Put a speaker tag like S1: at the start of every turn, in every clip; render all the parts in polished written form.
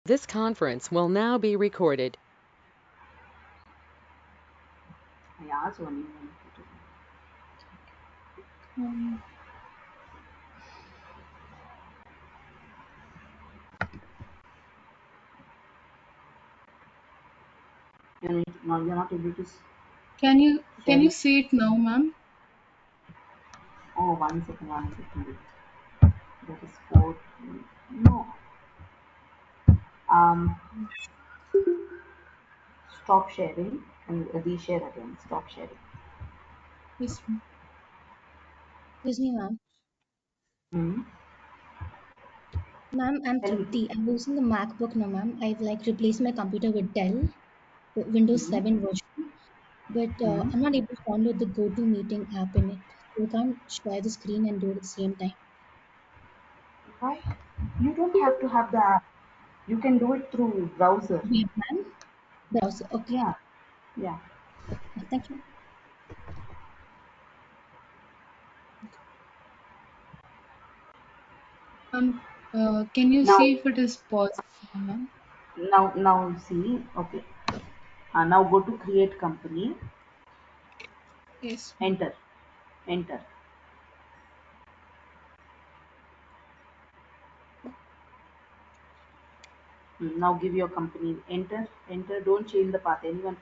S1: This conference will now be recorded.
S2: I asked only one. You're not able to
S3: Can you
S2: share.
S3: see it now, ma'am?
S2: Oh, 1 second, 1 second. That is 4. No. Um, Stop sharing and reshare again. Stop sharing.
S3: Yes, ma'am.
S4: Excuse me, ma'am.
S2: Hmm.
S4: Ma'am, I'm
S2: Tell me.
S4: Tripti. I'm using the MacBook now, ma'am. I've replaced my computer with Dell, Windows
S2: Hmm.
S4: 7 version, but
S2: Hmm.
S4: I'm not able to download the GoToMeeting app in it. So I can't share the screen and do it at the same time.
S2: Why? You don't have to have the app. You can do it through browser.
S4: Webman browser. Okay.
S2: Yeah. Yeah.
S4: Yeah, thank you.
S3: Can you
S2: Now,
S3: see if it is possible, ma'am?
S2: now see. Okay. Now go to create company.
S3: Yes, ma'am.
S2: Enter. Enter. Now give your company. Enter. Enter. Don't change the path. Anyone,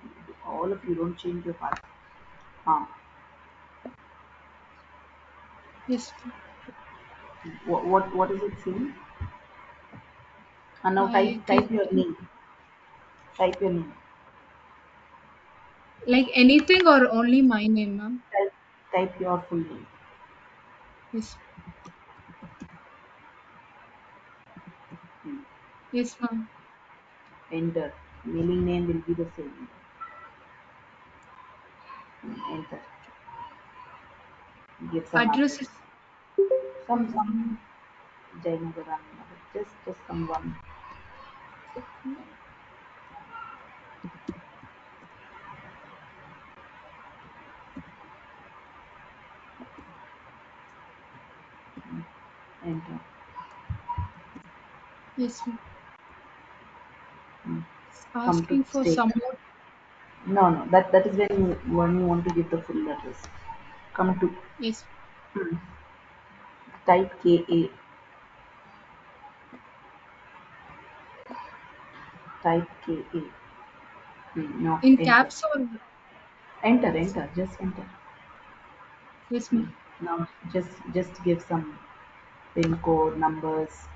S2: all of you, don't change your path. Ah.
S3: Yes, ma'am.
S2: What is it saying? And now
S3: I
S2: type
S3: can
S2: your name. Type your name.
S3: like anything or only my name, ma'am?
S2: Type your full name.
S3: Yes,
S2: Hmm.
S3: yes, ma'am.
S2: Enter. Mailing name will be the same. Enter. Give some
S3: Address
S2: address.
S3: is
S2: Some Jainagaram. Just someone. Enter.
S3: yes, ma'am.
S2: Hmm.
S3: It's
S2: Come to
S3: asking for
S2: state.
S3: some more.
S2: No. That is when you want to give the full address. Come to
S3: Yes,
S2: hmm, type KA. Type KA. No.
S3: in
S2: Enter.
S3: caps or
S2: Enter. Enter. Just enter.
S3: yes,
S2: Hmm.
S3: ma'am.
S2: Now just give some pin code numbers.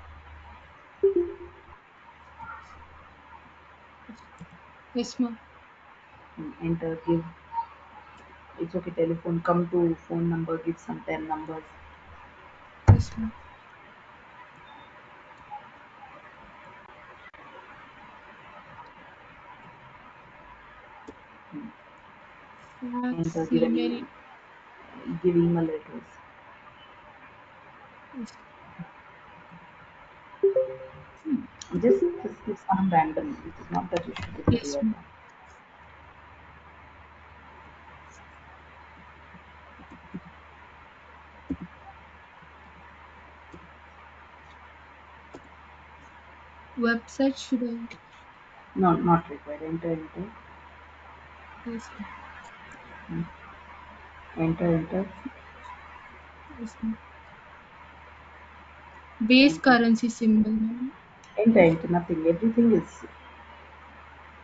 S3: Yes, ma'am.
S2: Enter. Give. It's okay. Telephone. Come to phone number. Give some 10 numbers.
S3: Yes, ma'am.
S2: Enter.
S3: Fax,
S2: Give an
S3: email.
S2: email. Give email address.
S3: Yes,
S2: Just give some random. It is not that you should give the
S3: yes,
S2: weird
S3: ma'am.
S2: one.
S3: Website should I?
S2: No, not required. Enter.
S3: Yes, ma'am.
S2: Hmm. Enter.
S3: Yes, ma'am. Base
S2: Enter.
S3: currency symbol, ma'am.
S2: Enter. Nothing. Everything is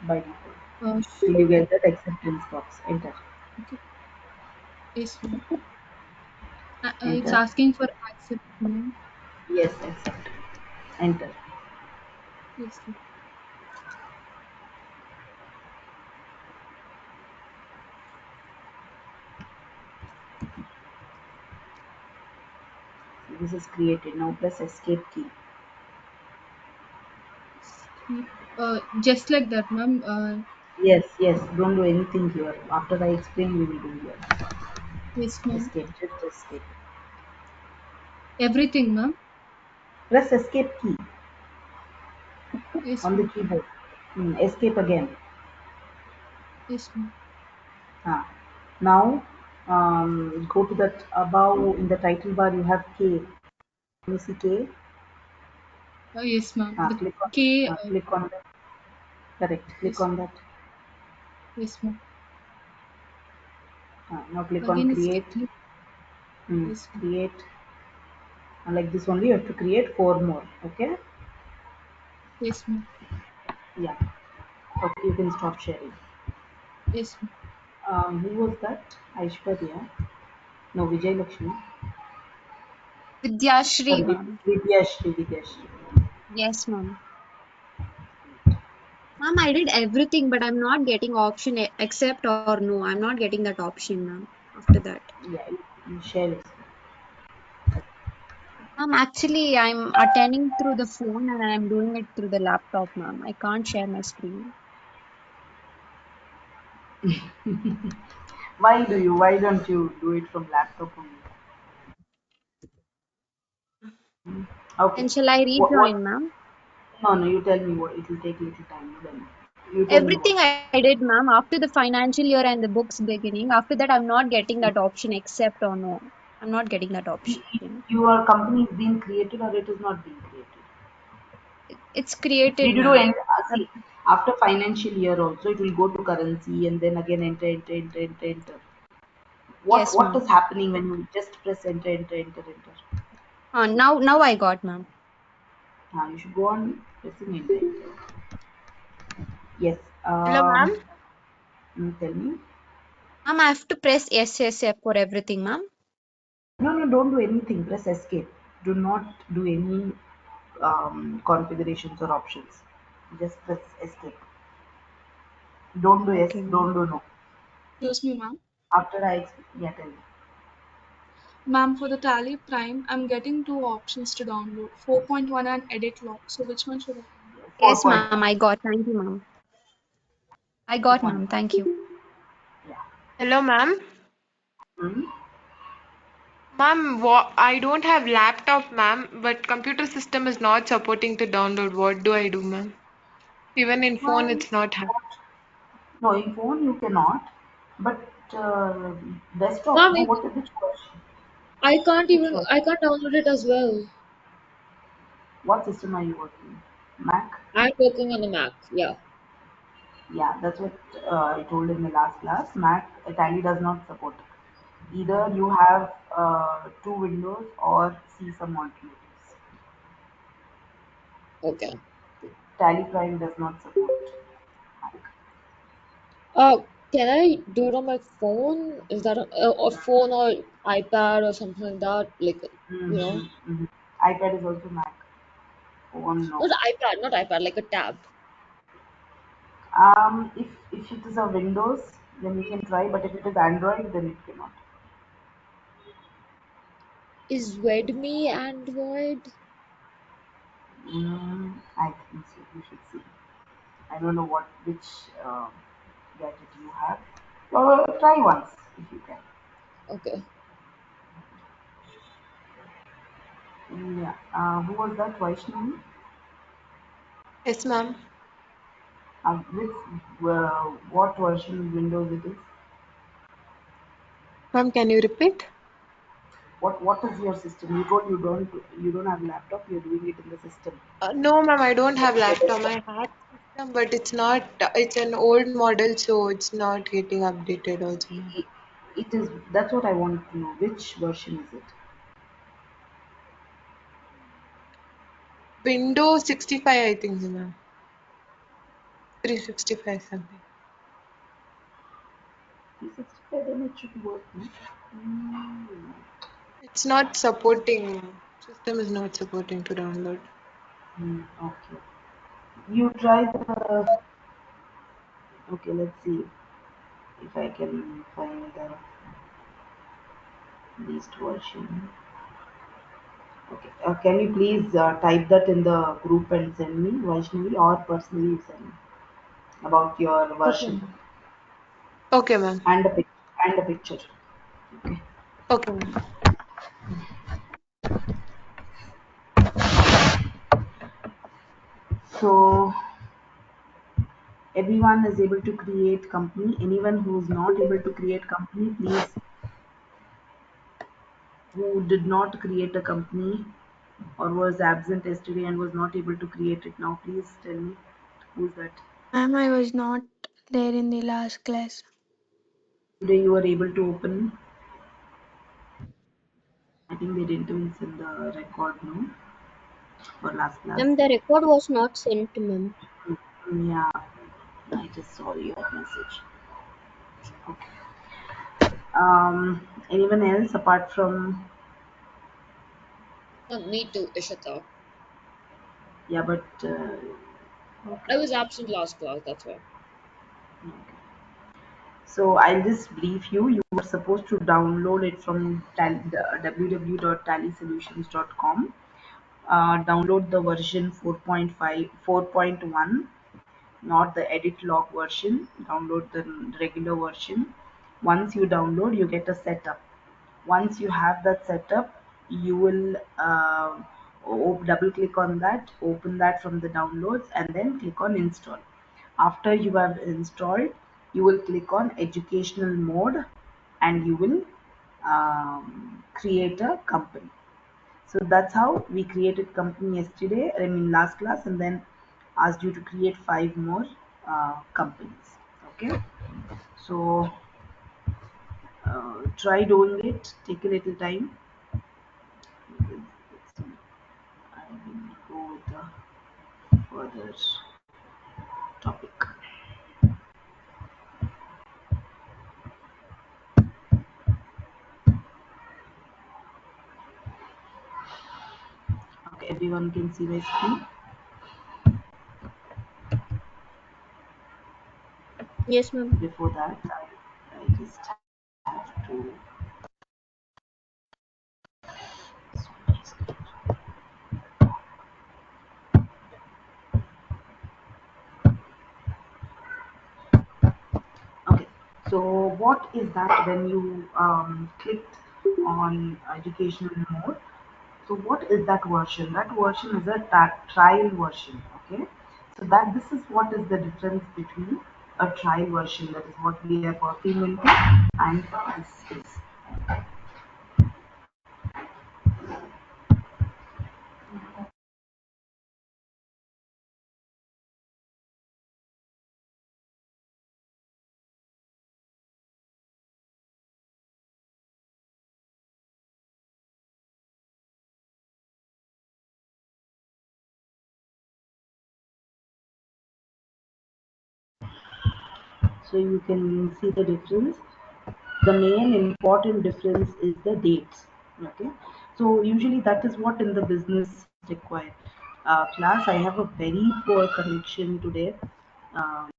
S2: by default.
S3: Uh,
S2: Till you get that acceptance box. Enter.
S3: okay. Yes, ma'am. It's
S2: Enter.
S3: asking for accept, ma'am.
S2: Yes, accept. Enter.
S3: Yes, ma'am.
S2: This is created. Now press escape key.
S3: Just like that, ma'am.
S2: Yes. Don't do anything here. After I explain, we will do here.
S3: Yes, ma'am.
S2: Escape. Just escape.
S3: Everything, ma'am.
S2: Press escape key
S3: Yes,
S2: on the
S3: ma'am.
S2: keyboard. Escape again.
S3: Yes, ma'am.
S2: Ah. Now go to that above in the title bar. You have K. Can you see K?
S3: Yes, ma'am. The
S2: Click on
S3: K.
S2: click on that. Correct. Click
S3: Yes,
S2: on
S3: ma'am.
S2: that.
S3: Yes, ma'am.
S2: Now click on
S3: Again, it's
S2: create.
S3: taking. Yes, ma'am.
S2: Create. Like this only, you have to create four more. Okay.
S3: Yes, ma'am.
S2: Yeah. Okay, you can stop sharing.
S3: Yes, ma'am.
S2: Who was that? Aishwarya. No, Vijay Lakshmi.
S5: Vidyashri,
S2: Sorry,
S5: ma'am.
S2: Vidyashri. Vidyashri.
S5: Yes, ma'am. Ma'am, I did everything, but I'm not getting option accept or no. I'm not getting that option, ma'am. After that.
S2: Yeah, you share it.
S5: Ma'am, actually, I'm attending through the phone and I'm doing it through the laptop, ma'am. I can't share my screen.
S2: Why do you? Why don't you do it from laptop only? Okay.
S5: And shall I
S2: What? What?
S5: rejoin, ma'am?
S2: No, no. You tell me what. It will take little time. You tell me what.
S5: Everything I did, ma'am, after the financial year and the books beginning. After that, I'm not getting that option accept or no. I'm not getting that option.
S2: Your company is being created or it is not being created?
S5: It's created,
S2: Did you do
S5: ma'am.
S2: any? See, after financial year also, it will go to currency and then again enter, enter, enter, enter, enter. What
S5: Yes,
S2: What is
S5: ma'am.
S2: happening when you just press enter, enter, enter, enter?
S5: Now I got, ma'am.
S2: You should go on pressing enter, enter. Yes.
S5: Hello, ma'am.
S2: Tell me.
S5: Ma'am, I have to press yes, yes, yes for everything, ma'am.
S2: No, no, don't do anything. Press escape. Do not do any configurations or options. Just press escape. Don't do yes.
S5: Okay, ma'am.
S2: Don't do no.
S3: Excuse me, ma'am.
S2: After I explain, yeah, tell me.
S3: Ma'am, for the Tally Prime, I'm getting two options to download 4.1 and Edit Log. So, which one should I download?
S5: Yes,
S2: 4.1.
S5: ma'am. I got. Thank you, ma'am. I got, ma'am.
S2: 4.1.
S5: Thank you.
S2: Yeah.
S1: Hello, ma'am.
S2: Hmm.
S1: Ma'am, I don't have laptop, ma'am, but computer system is not supporting to download. What do I do, ma'am? Even in phone,
S2: Um,
S1: it's not happening.
S2: no, in phone you cannot, but desktop.
S3: Ma'am,
S2: No, what is which version? Which version?
S3: I can't download it as well.
S2: What system are you working? Mac.
S3: I'm working on the Mac. Yeah.
S2: Yeah, that's what I told in the last class. Mac Tally does not support it. Either you have two windows or see some alternatives.
S3: Okay.
S2: TallyPrime does not support Mac.
S3: Can I do it on my phone? Is that a phone or iPad or something like that? Like, you know,
S2: Mm-hmm. iPad is also Mac. Phone no.
S3: not iPad, like a tab.
S2: If it is a Windows, then you can try. But if it is Android, then it cannot.
S3: Is Redmi Android?
S2: I think so. You should see. I don't know which uh, gadget you have. Try once if you can.
S3: Okay.
S2: Yeah. Who was that? Vaishnavi?
S1: Yes, ma'am.
S2: Which what version of Windows it is?
S1: Ma'am, can you repeat?
S2: What is your system? You told you don't have laptop. You're doing it in the system.
S1: No, ma'am, I don't have
S2: Your
S1: laptop.
S2: desktop.
S1: I had system, but it's not, it's an old model, so it's not getting updated also, ma'am.
S2: It, it is. That's what I want to know. Which version is it?
S1: Windows 65, I think, so, ma'am. 365 something.
S2: 365, then it should work. No?
S1: It's not supporting, system is not supporting to download.
S2: Okay. You try the. Okay, let's see if I can find the least version. Okay. Can you please type that in the group and send me, Vaishnavi, or personally you send me about your
S3: Okay,
S2: version
S3: ma'am.
S1: Okay, ma'am.
S2: and a picture. Okay.
S1: Okay, ma'am.
S2: So everyone is able to create company. Anyone who is not able to create company, please, who did not create a company, or was absent yesterday and was not able to create it now? Please tell me who's that.
S6: Ma'am, I was not there in the last class.
S2: Today you were able to open. I think they didn't even send the record, no, for last class.
S5: Ma'am, the record was not sent, ma'am.
S2: Yeah, I just saw your message. Okay. Anyone else apart from,
S7: Me too, Ishita.
S2: yeah, but
S7: I
S2: okay.
S7: was absent last class, that's why.
S2: Okay. So I'll just brief you. You were supposed to download it from www.tallysolutions.com. Download the version 4.5, 4.1, not the edit log version. Download the regular version. Once you download, you get a setup. Once you have that setup, you will double click on that, open that from the downloads, and then click on install. After you have installed, you will click on educational mode, and you will create a company. So that's how we created company yesterday, I mean last class, and then asked you to create 5 more companies. Okay, so try doing it, take a little time. I will go with the further topic. Okay, everyone can see my screen.
S5: Yes, ma'am.
S2: Before that, I just have to. Okay, so what is that when you clicked on educational mode? So what is that version? That version is a trial version. Okay, so that this is what is the difference between a trial version, that is what we are working into, and this is. So you can see the difference. The main important difference is the dates. Okay, so usually that is what in the business required. Class, I have a very poor connection today um,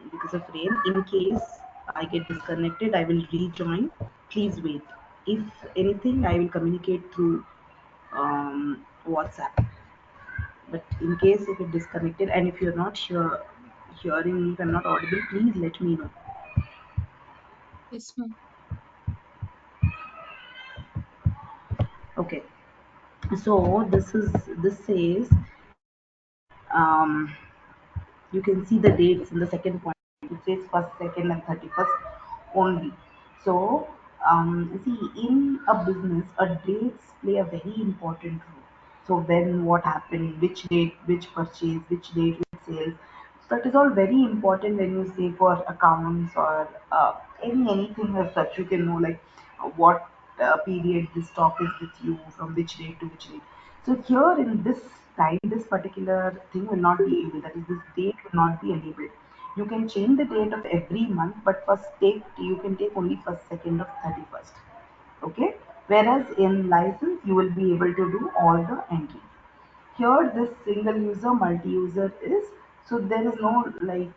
S2: because of rain. In case I get disconnected, I will rejoin. Please wait. If anything, I will communicate through WhatsApp. But in case if it disconnected and if you're not hearing me, if I'm not audible, please let me know.
S3: Yes, ma'am.
S2: Okay, so this says um, you can see the dates in the second point. It says first, second, and 31st only. So see, in a business, a dates play a very important role. So when, what happened, which date, which purchase, which date, which sales. So that is all very important when you say for accounts or anything as such. You can know like what period this stock is with you, from which date to which date. So here in this time, this particular thing will not be able, that is this date will not be enabled. You can change the date of every month, but first take you can take only first, second of 31st. Okay. Whereas in license, you will be able to do all the entries. Here, this single user, multi-user is, so there is no like,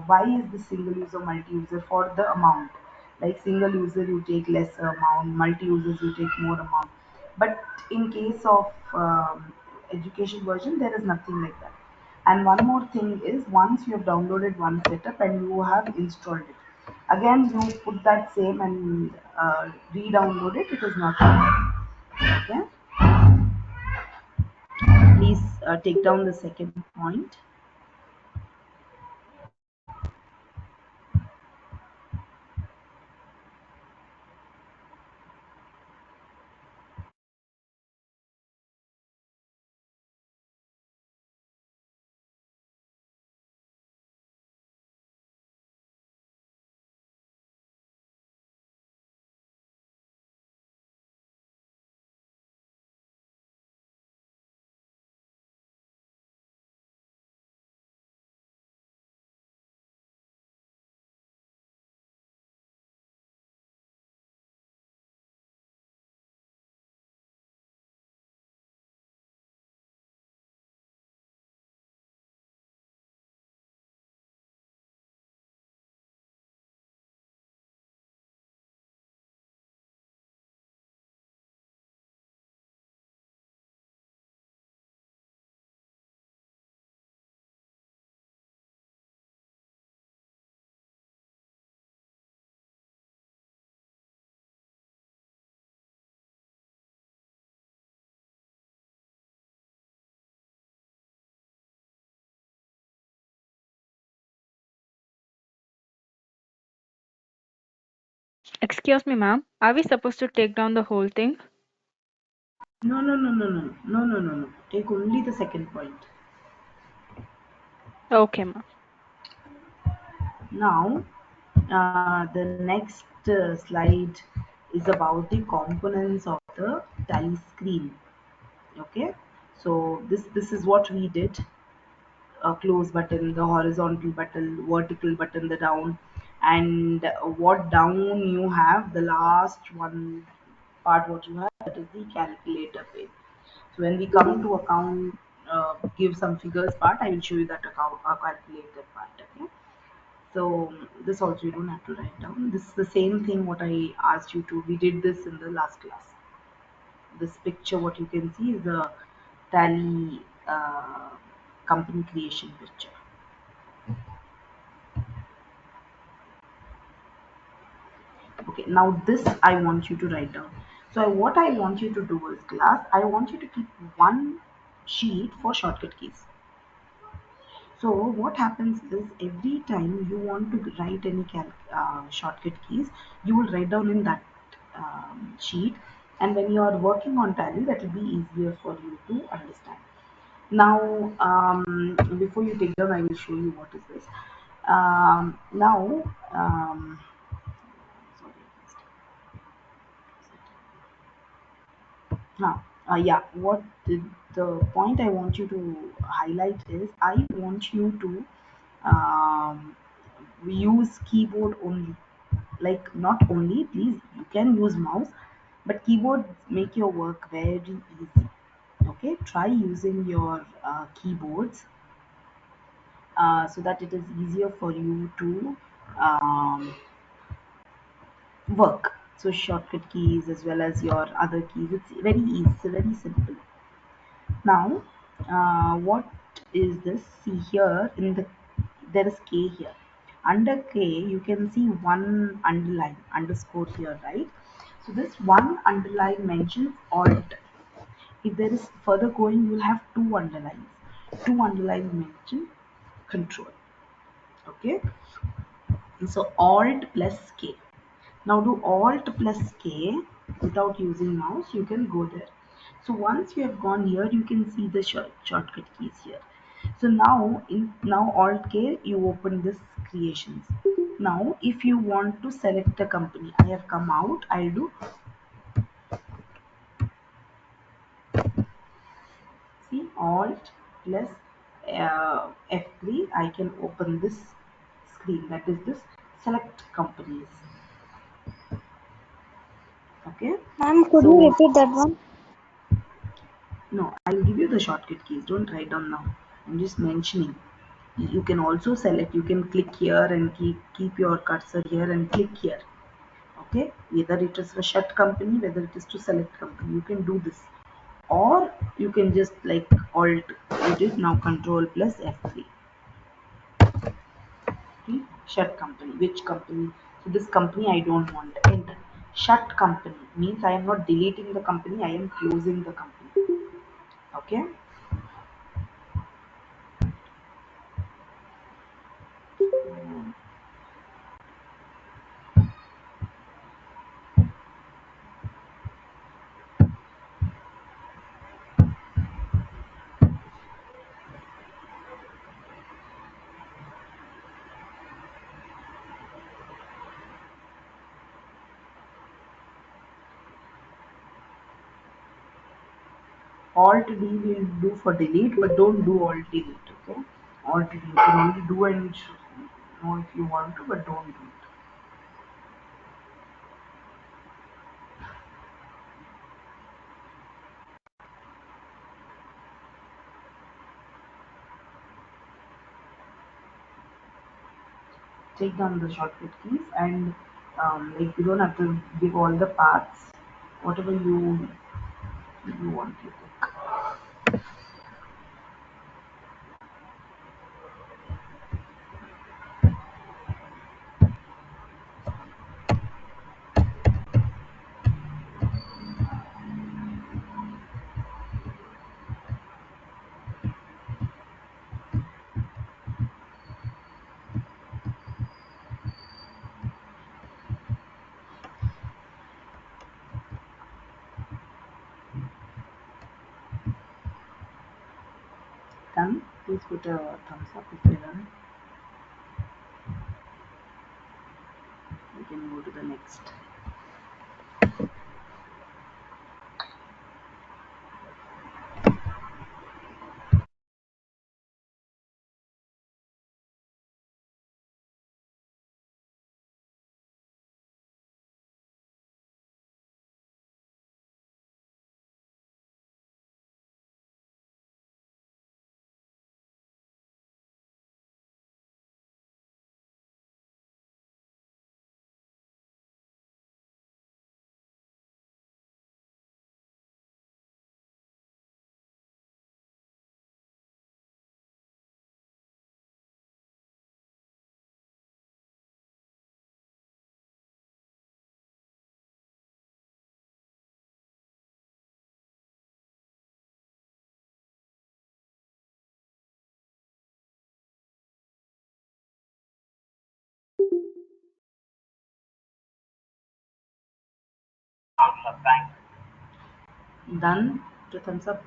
S2: why is this single user, multi-user for the amount? Like single user, you take lesser amount, multi-users, you take more amount. But in case of education version, there is nothing like that. And one more thing is, once you have downloaded one setup and you have installed it, again you put that same and re-download it. It is not possible. Okay. Please take down the second point.
S8: Excuse me, ma'am. Are we supposed to take down the whole thing?
S2: No, no, no, no, no, no, no, no, no. Take only the second point.
S8: Okay, ma'am.
S2: Now, the next slide is about the components of the tally screen. Okay, so this is what we did: a close button, the horizontal button, vertical button, the down, and what down you have, the last one part what you have, that is the calculator page. So when we come to account, give some figures part, I will show you that account calculator part. Okay. So this also you don't have to write down. This is the same thing what I asked you to. We did this in the last class. This picture, what you can see is the tally company creation picture. Okay, now this I want you to write down. So what I want you to do is class, I want you to keep one sheet for shortcut keys. So what happens is every time you want to write any shortcut keys, you will write down in that sheet, and when you are working on Tally, that will be easier for you to understand. Now, before you take down, I will show you what is this. Now, sorry. Yeah, what the point I want you to highlight is I want you to use keyboard only. Like, not only, please, you can use mouse, but keyboard make your work very easy. Okay, try using your keyboards so that it is easier for you to um, work. So shortcut keys as well as your other keys, it's very easy, it's very simple. Now, what is this? See here in the there is K here. Under K, you can see one underline underscore here, right? So this one underline mentions Alt. If there is further going, you will have two underlines. Two underlines mention Control. Okay. So Alt plus K. Now do Alt plus K without using mouse. You can go there. So once you have gone here, you can see the shortcut keys here. So now Alt K, you open this creations. Now if you want to select a company, I have come out. I'll do see Alt plus F3. I can open this screen. That is this select companies. Okay.
S6: Ma'am, could you
S2: So
S6: repeat that one?
S2: no, I'll give you the shortcut keys. Don't write down now. I'm just mentioning. You can also select, you can click here and keep your cursor here and click here. Okay, whether it is a shut company, whether it is to select company, you can do this. Or you can just like Alt, you did now Control plus F3. Okay, shut company, which company? So this company I don't want. Enter. Shut company means I am not deleting the company, I am closing the company. Okay. Alt D will do for delete, but don't do Alt delete. Okay, Alt D you can only do and know if you want to, but don't do it. Take down the shortcut keys and like you don't have to give all the paths. Whatever you want, you pick. put a thumbs up if you're done. We can go to the next. Done. Put a thumbs up.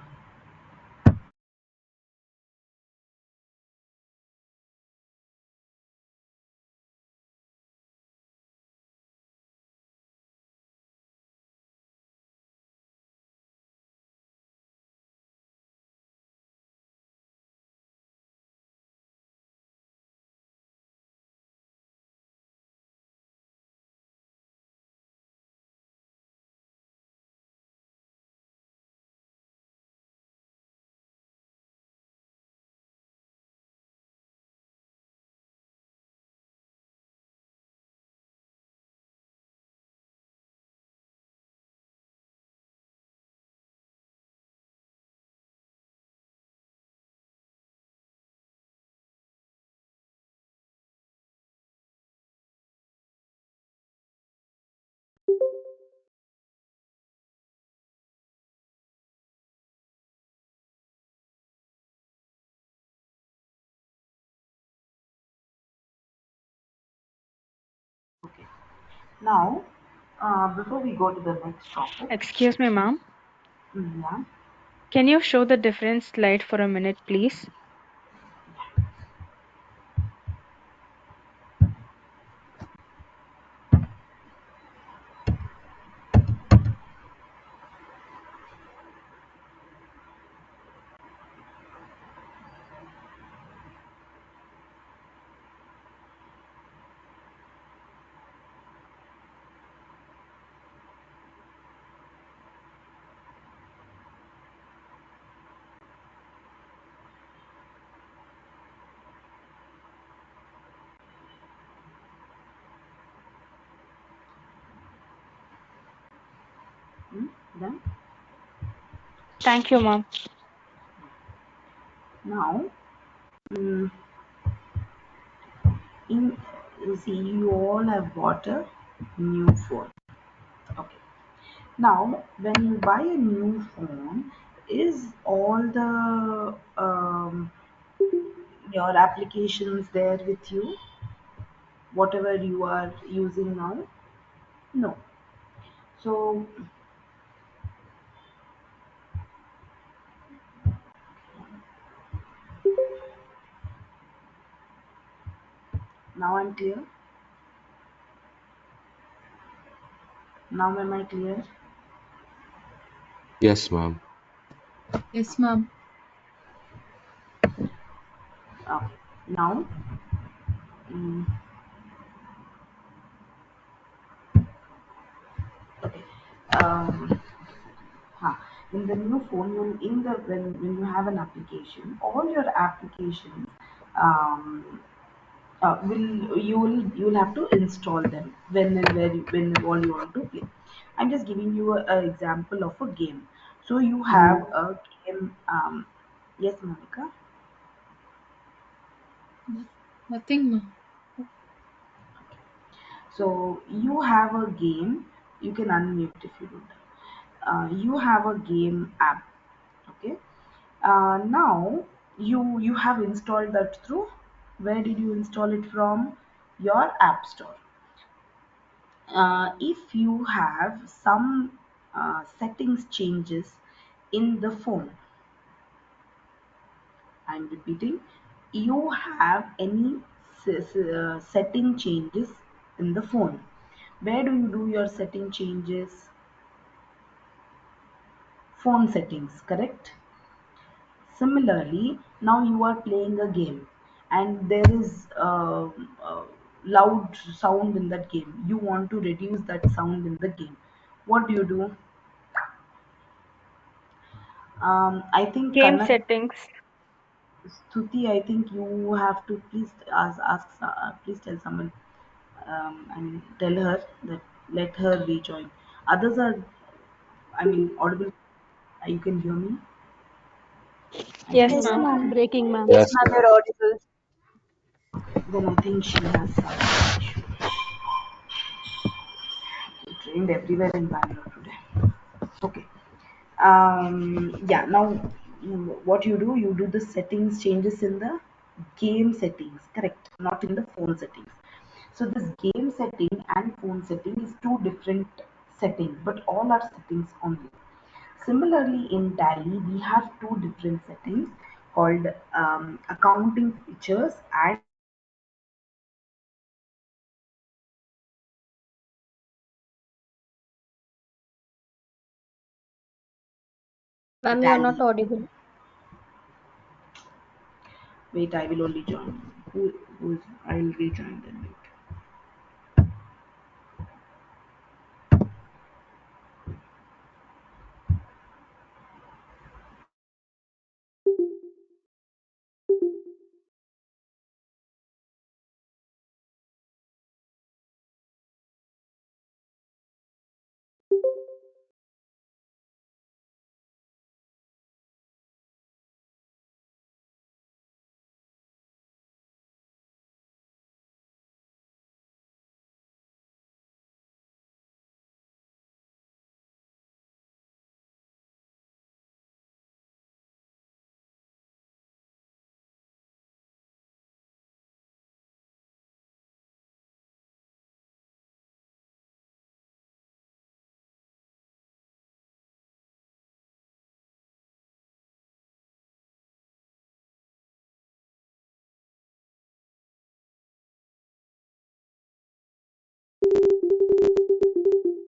S2: Okay. Now, before we go to the next topic,
S8: Excuse me, ma'am.
S2: yeah.
S8: Can you show the difference slide for a minute, please?
S2: Done.
S8: Thank you, ma'am.
S2: Now, mm, in you see, you all have bought a new phone. Okay. Now, when you buy a new phone, is all the your applications there with you? Whatever you are using now? No. So now I'm clear. Now am I clear?
S9: Yes, ma'am.
S4: Yes, ma'am.
S2: Okay. Now, mm, okay. Um, huh. In the new phone, in the when you have an application, all your applications um, you'll have to install them when and where when all you want to play. I'm just giving you a example of a game. So you have a game. Yes, Monica.
S3: Nothing, ma'am.
S2: So you have a game. You can unmute if you don't. You have a game app. Okay. Now you have installed that through. Where did you install it from? Your app store. If you have some settings changes in the phone, I'm repeating, you have any setting changes in the phone. Where do you do your setting changes? Phone settings, correct? Similarly, now you are playing a game and there is loud sound in that game. You want to reduce that sound in the game. What do you do? I think
S8: Game
S2: Kanak,
S8: settings.
S2: Stuti, I think you have to please please tell someone, tell her that let her rejoin. Others are, audible. You can hear me? I
S8: Yes,
S2: think
S4: Yes,
S8: ma'am.
S4: ma'am. Breaking, ma'am.
S9: Yes,
S5: Ma'am,
S9: ma'am.
S5: you're audible.
S2: then I think she has some issue. We trained everywhere in Bangalore today. Okay. Yeah, now what you do the settings changes in the game settings, correct, not in the phone settings. So this game setting and phone setting is two different settings, but all are settings only. Similarly, in Tally we have two different settings called accounting features and
S4: Ma'am, you are not
S2: Tally.
S4: audible.
S2: Wait, I will only join. Who is? I'll rejoin them.